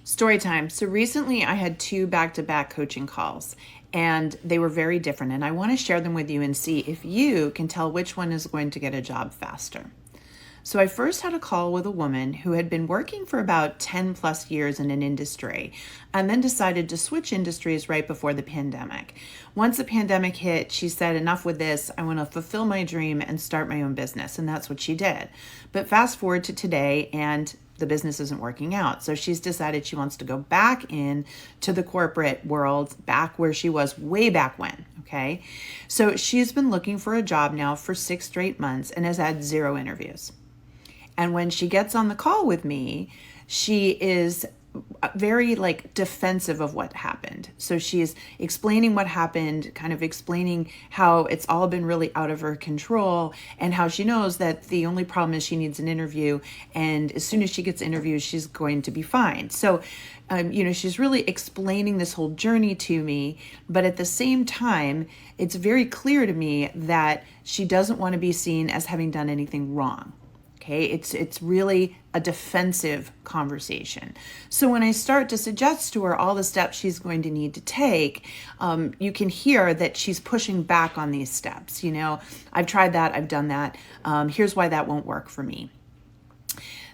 Story time. So recently I had two back-to-back coaching calls and they were very different. And I want to share them with you and see if you can tell which one is going to get a job faster. So I first had a call with a woman who had been working for about 10 plus years in an industry and then decided to switch industries right before the pandemic. Once the pandemic hit, she said, enough with this. I want to fulfill my dream and start my own business. And that's what she did. But fast forward to today and the business isn't working out. So she's decided she wants to go back in to the corporate world, back where she was way back when. Okay. So she's been looking for a job now for 6 straight months and has had 0 interviews. And when she gets on the call with me, she is very defensive of what happened. So she is explaining what happened, kind of explaining how it's all been really out of her control and how she knows that the only problem is she needs an interview. And as soon as she gets interviewed, she's going to be fine. So, she's really explaining this whole journey to me. But at the same time, it's very clear to me that she doesn't want to be seen as having done anything wrong. Okay, it's really a defensive conversation. So when I start to suggest to her all the steps she's going to need to take, you can hear that she's pushing back on these steps. I've tried that, I've done that. Here's why that won't work for me.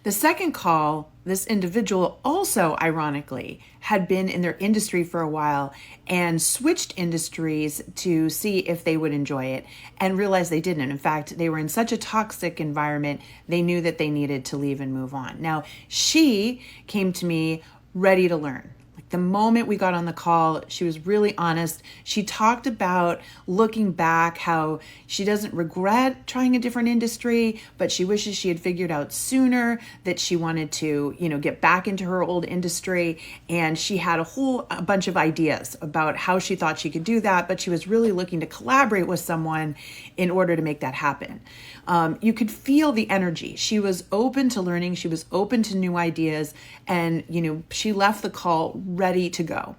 The second call, this individual also, ironically, had been in their industry for a while and switched industries to see if they would enjoy it and realized they didn't. In fact, they were in such a toxic environment, they knew that they needed to leave and move on. Now, she came to me ready to learn. The moment we got on the call, she was really honest. She talked about looking back, how she doesn't regret trying a different industry, but she wishes she had figured out sooner that she wanted to, get back into her old industry. And she had a bunch of ideas about how she thought she could do that, but she was really looking to collaborate with someone in order to make that happen. You could feel the energy. She was open to learning. She was open to new ideas. And, she left the call ready to go.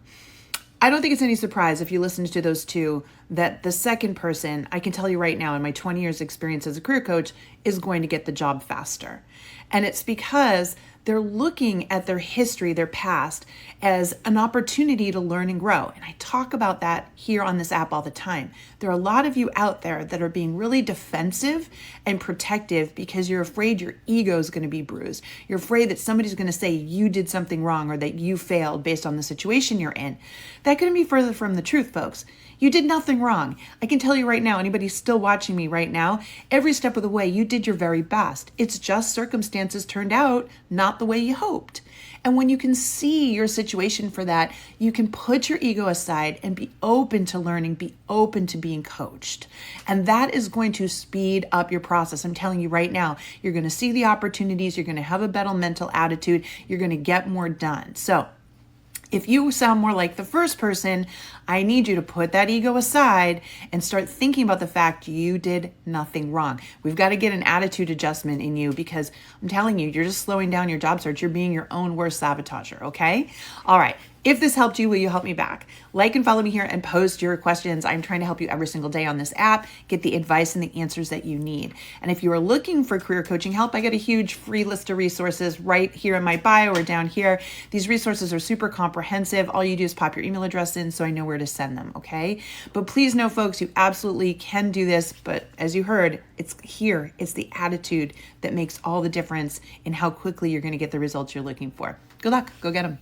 I don't think it's any surprise if you listen to those two that the second person, I can tell you right now in my 20 years experience as a career coach, is going to get the job faster. And it's because they're looking at their history, their past, as an opportunity to learn and grow. And I talk about that here on this app all the time. There are a lot of you out there that are being really defensive and protective because you're afraid your ego is going to be bruised. You're afraid that somebody's going to say you did something wrong or that you failed based on the situation you're in. That couldn't be further from the truth, folks. You did nothing wrong. I can tell you right now, anybody still watching me right now, every step of the way, you did your very best. It's just circumstances turned out not the way you hoped. And when you can see your situation for that, you can put your ego aside and be open to learning, be open to being coached. And that is going to speed up your process. I'm telling you right now, you're going to see the opportunities, you're going to have a better mental attitude, you're going to get more done. So if you sound more like the first person, I need you to put that ego aside and start thinking about the fact you did nothing wrong. We've got to get an attitude adjustment in you because I'm telling you, you're just slowing down your job search. You're being your own worst sabotager, okay? All right. If this helped you, will you help me back? Like and follow me here and post your questions. I'm trying to help you every single day on this app, get the advice and the answers that you need. And if you are looking for career coaching help, I got a huge free list of resources right here in my bio or down here. These resources are super comprehensive. All you do is pop your email address in so I know where to send them, okay? But please know, folks, you absolutely can do this. But as you heard, it's here. It's the attitude that makes all the difference in how quickly you're going to get the results you're looking for. Good luck. Go get them.